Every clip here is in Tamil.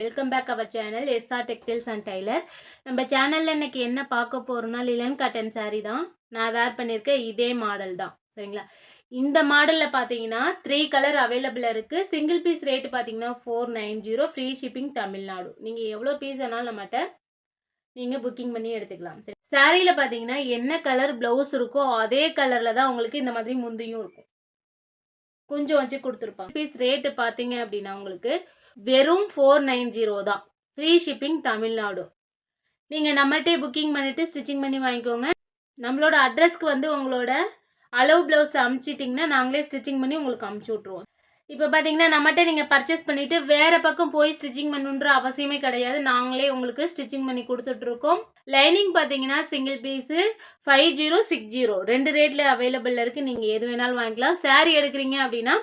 Welcome back our channel SR textiles and tailor. நம்ம சேனலில் இன்னைக்கு என்ன பார்க்க போகிறோம்னா லிலன் காட்டன் சாரீ தான். நான் வேர் பண்ணியிருக்கேன் இதே மாடல் தான். சரிங்களா? இந்த மாடலில் பார்த்தீங்கன்னா 3 கலர் அவைலபிளாக இருக்குது. சிங்கிள் பீஸ் ரேட்டு பார்த்தீங்கன்னா 490, ஃப்ரீ ஷிப்பிங் தமிழ்நாடு. நீங்கள் எவ்வளோ பீஸ் வேணாலும் நம்மகிட்ட நீங்கள் புக்கிங் பண்ணி எடுத்துக்கலாம். சரி, சாரியில் பார்த்தீங்கன்னா என்ன கலர் ப்ளவுஸ் இருக்கோ அதே கலரில் தான் உங்களுக்கு இந்த மாதிரி முந்தியும் இருக்கும். கொஞ்சம் வச்சு கொடுத்துருப்பாங்க. பீஸ் ரேட்டு பார்த்தீங்க அப்படின்னா உங்களுக்கு வெறும் 490 தான். Free shipping Tamil Nadu. நீங்கள் நம்மகிட்டே புக்கிங் பண்ணிவிட்டு ஸ்டிச்சிங் பண்ணி வாங்கிக்கோங்க. நம்மளோட அட்ரஸ்க்கு வந்து உங்களோட அளவு ப்ளவுஸ் அமுச்சிட்டிங்கன்னா நாங்களே ஸ்டிச்சிங் பண்ணி உங்களுக்கு அமுச்சு விட்ருவோம். இப்போ பார்த்தீங்கன்னா நம்மகிட்ட நீங்கள் பர்ச்சேஸ் பண்ணிவிட்டு வேறு பக்கம் போய் ஸ்டிச்சிங் பண்ணுன்ற அவசியமே கிடையாது. நாங்களே உங்களுக்கு ஸ்டிச்சிங் பண்ணி கொடுத்துட்ருக்கோம். லைனிங் பார்த்தீங்கன்னா சிங்கிள் பீஸு 5060 2 ரேட்டில் அவைலபிளில் இருக்குது. நீங்கள் எது வேணாலும் வாங்கிக்கலாம். சாரீ எடுக்கிறீங்க அப்படின்னா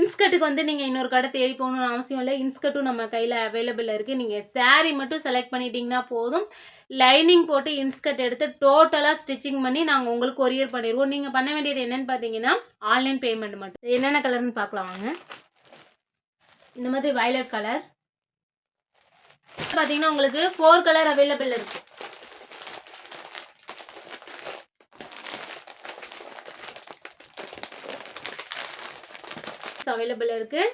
இன்ஸ்கர்ட்டுக்கு வந்து நீங்கள் இன்னொரு கடை தேடி போகணுன்னு அவசியம் இல்லை. இன்ஸ்கர்ட்டும் நம்ம கையில் அவைலபிளில் இருக்குது. நீங்கள் சாரீ மட்டும் செலக்ட் பண்ணிட்டீங்கன்னா போதும். லைனிங் போட்டு இன்ஸ்கர்ட் எடுத்து டோட்டலாக ஸ்டிச்சிங் பண்ணி நாங்கள் உங்களுக்கு கொரியர் பண்ணிடுவோம். நீங்கள் பண்ண வேண்டியது என்னென்னு பார்த்தீங்கன்னா ஆன்லைன் பேமெண்ட் மட்டும். என்னென்ன கலர்னு பார்க்கலாம் வாங்க. இந்த மாதிரி வயலட் கலர் பார்த்தீங்கன்னா உங்களுக்கு 4 கலர் அவைலபிள் இருக்குது. அவைலபிள் இருக்குது.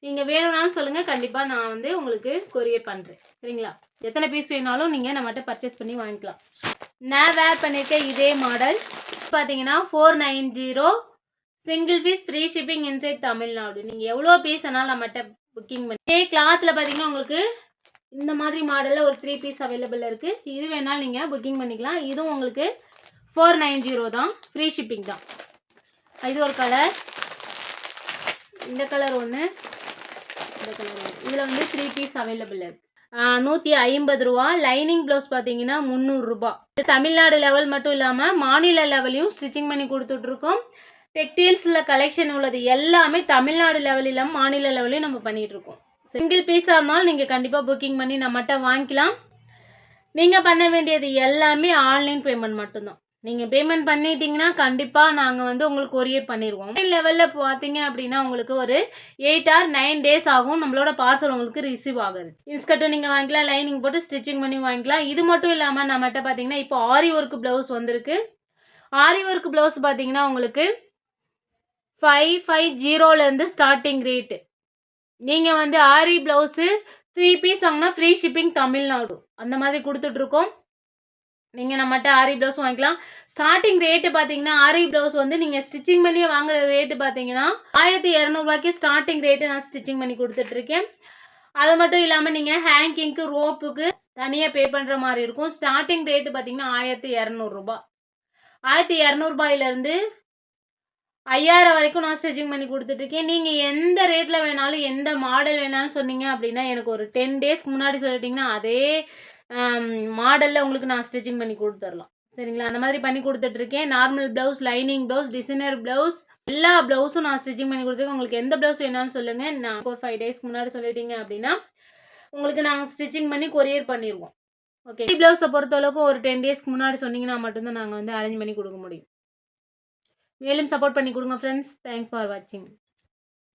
நீங்கள் வேணும்னாலும் சொல்லுங்கள், கண்டிப்பாக நான் வந்து உங்களுக்கு கொரியர் பண்ணுறேன். சரிங்களா? எத்தனை பீஸ் வேணாலும் நீங்கள் நம்மகிட்ட பர்ச்சேஸ் பண்ணி வாங்கிக்கலாம். நான் வேர் பண்ணியிருக்கேன் இதே மாடல் பார்த்தீங்கன்னா 490, single piece free shipping inside Tamil Nadu. நீங்கள் எவ்வளோ பீஸ் வேணாலும் நம்மகிட்ட புக்கிங் பண்ணி. இதே கிளாத்தில் பார்த்தீங்கன்னா உங்களுக்கு இந்த மாதிரி மாடலில் ஒரு 3 பீஸ் அவைலபிள் இருக்குது. இது வேணாலும் நீங்கள் புக்கிங் பண்ணிக்கலாம். இதுவும் உங்களுக்கு 490 தான். ஃப்ரீ ஷிப்பிங் தான். இது ஒரு கலர், இந்த கலர் ஒன்று, இந்த கலர் ஒன்று. இதில் வந்து 3 பீஸ் அவைலபிள் இருக்குது. 150 ரூபா. லைனிங் ப்ளவுஸ் பார்த்தீங்கன்னா 300 ரூபா. தமிழ்நாடு லெவல் மட்டும் இல்லாமல் மாநில லெவலையும் ஸ்டிச்சிங் பண்ணி கொடுத்துட்ருக்கோம். டெக்டைல்ஸில் கலெக்ஷன் உள்ளது எல்லாமே தமிழ்நாடு லெவல் இல்லாமல் மாநில லெவலையும் நம்ம பண்ணிகிட்ருக்கோம். சிங்கிள் பீஸாக இருந்தாலும் நீங்கள் கண்டிப்பாக புக்கிங் பண்ணி நம்மகிட்ட வாங்கிக்கலாம். நீங்கள் பண்ண வேண்டியது எல்லாமே ஆன்லைன் பேமெண்ட் மட்டும்தான். நீங்கள் பேமெண்ட் பண்ணிட்டீங்கன்னா கண்டிப்பாக நாங்கள் வந்து உங்களுக்கு கொரியர் பண்ணிடுவோம். லெவலில் பார்த்தீங்க அப்படின்னா உங்களுக்கு ஒரு 8 or 9 டேஸ் ஆகும் நம்மளோட பார்சல் உங்களுக்கு ரிசீவ் ஆகுது. இன்ஸ்கர்ட்டும் நீங்கள் வாங்கிக்கலாம், லைனிங் போட்டு ஸ்டிச்சிங் பண்ணி வாங்கிக்கலாம். இது மட்டும் இல்லாமல் நம்மகிட்ட பார்த்தீங்கன்னா இப்போ ஆரி ஒர்க் ப்ளவுஸ் வந்திருக்கு. ஆரி ஒர்க் ப்ளவுஸ் பார்த்தீங்கன்னா உங்களுக்கு 550லேருந்து ஸ்டார்டிங் ரேட்டு. நீங்கள் வந்து ஆரி ப்ளவுஸு 3 பீஸ் வாங்கினா ஃப்ரீ ஷிப்பிங் தமிழ்நாடு அந்த மாதிரி கொடுத்துட்ருக்கோம். நீங்கள் நம்மகிட்ட ஆரி ப்ளவுஸ் வாங்கிக்கலாம். ஸ்டார்டிங் ரேட்டு பார்த்தீங்கன்னா ஆரி ப்ளவுஸ் வந்து நீங்கள் ஸ்டிச்சிங் பண்ணி வாங்குற ரேட்டு பார்த்தீங்கன்னா 1200 ஸ்டார்டிங் ரேட்டு நான் ஸ்டிச்சிங் பண்ணி கொடுத்துட்ருக்கேன். அது மட்டும் இல்லாமல் நீங்கள் ஹேங்கிங்க்கு ரோப்புக்கு தனியாக பே பண்ணுற மாதிரி இருக்கும். ஸ்டார்டிங் ரேட்டு பார்த்தீங்கன்னா 1200 ரூபா. 1200 ரூபாயிலேருந்து 5000 வரைக்கும் நான் ஸ்டிச்சிங் பண்ணி கொடுத்துட்ருக்கேன். நீங்கள் எந்த ரேட்டில் வேணாலும் எந்த மாடல் வேணாலும் சொன்னீங்க அப்படின்னா எனக்கு ஒரு 10 டேஸ்க்கு முன்னாடி சொல்லிட்டிங்கன்னா அதே மாடலில் உங்களுக்கு நான் ஸ்டிச்சிங் பண்ணி கொடுத்துடலாம். சரிங்களா? அந்த மாதிரி பண்ணி கொடுத்துட்ருக்கேன். Normal blouse, lining blouse, designer blouse எல்லா ப்ளவுஸும் நான் ஸ்டிச்சிங் பண்ணி கொடுத்துருக்கேன். உங்களுக்கு எந்த ப்ளவுஸ் வேணாலும் சொல்லுங்கள். நான் ஒரு 5 டேஸ்க்கு முன்னாடி சொல்லிட்டீங்க அப்படின்னா உங்களுக்கு நாங்கள் ஸ்டிச்சிங் பண்ணி கொரியர் பண்ணிடுவோம். ஓகே. ப்ளவுஸை பொறுத்தளவுக்கு ஒரு 10 டேஸ்க்கு முன்னாடி சொன்னீங்கன்னா மட்டும்தான் நாங்கள் வந்து அரேஞ்ச் பண்ணி கொடுக்க முடியும். மேலும் சப்போர்ட் பண்ணி கொடுங்க ஃப்ரெண்ட்ஸ். தேங்க்ஸ் ஃபார் வாட்சிங்.